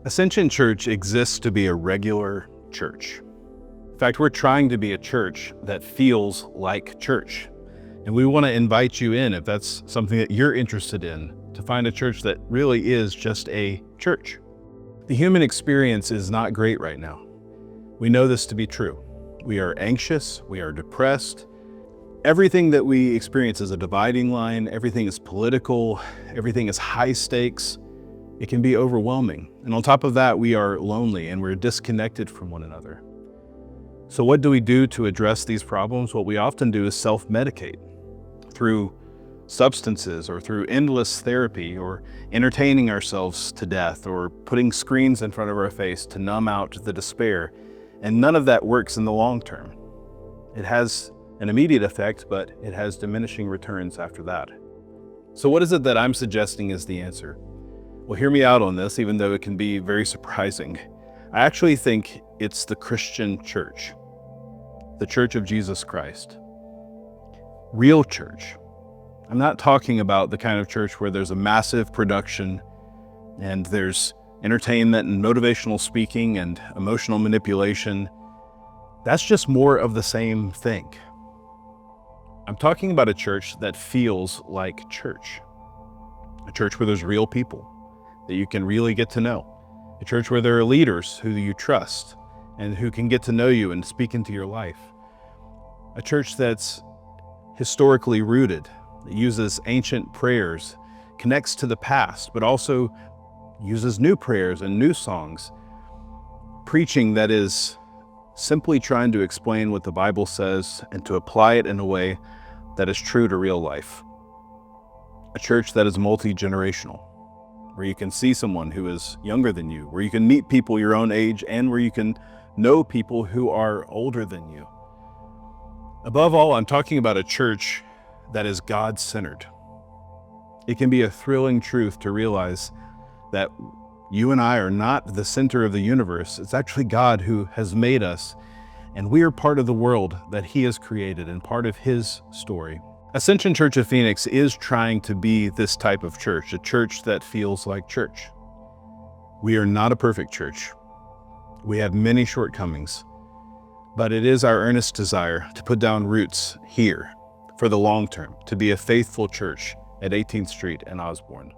Ascension Church exists to be a regular church. In fact, we're trying to be a church that feels like church. And we want to invite you in, if that's something that you're interested in, to find a church that really is just a church. The human experience is not great right now. We know this to be true. We are anxious, we are depressed. Everything that we experience is a dividing line, everything is political, everything is high stakes. It can be overwhelming. And on top of that, we are lonely and we're disconnected from one another. So what do we do to address these problems? What we often do is self-medicate through substances or through endless therapy or entertaining ourselves to death or putting screens in front of our face to numb out the despair. And none of that works in the long term. It has an immediate effect, but it has diminishing returns after that. So what is it that I'm suggesting is the answer? Well, hear me out on this, even though it can be very surprising. I actually think it's the Christian church, the Church of Jesus Christ. Real church. I'm not talking about the kind of church where there's a massive production and there's entertainment and motivational speaking and emotional manipulation. That's just more of the same thing. I'm talking about a church that feels like church. A church where there's real people that you can really get to know. A church where there are leaders who you trust and who can get to know you and speak into your life. A church that's historically rooted, that uses ancient prayers, connects to the past, but also uses new prayers and new songs. Preaching that is simply trying to explain what the Bible says and to apply it in a way that is true to real life. A church that is multi-generational, where you can see someone who is younger than you, where you can meet people your own age, and where you can know people who are older than you. Above all, I'm talking about a church that is God-centered. It can be a thrilling truth to realize that you and I are not the center of the universe. It's actually God who has made us, and we are part of the world that He has created and part of His story. Ascension Church of Phoenix is trying to be this type of church, a church that feels like church. We are not a perfect church. We have many shortcomings, but it is our earnest desire to put down roots here for the long term, to be a faithful church at 18th Street and Osborne.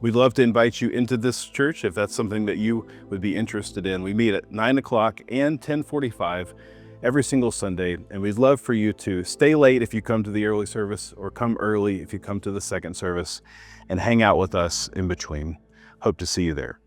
We'd love to invite you into this church if that's something that you would be interested in. We meet at 9 o'clock and 10:45 every single Sunday, and we'd love for you to stay late if you come to the early service or come early if you come to the second service and hang out with us in between. Hope to see you there.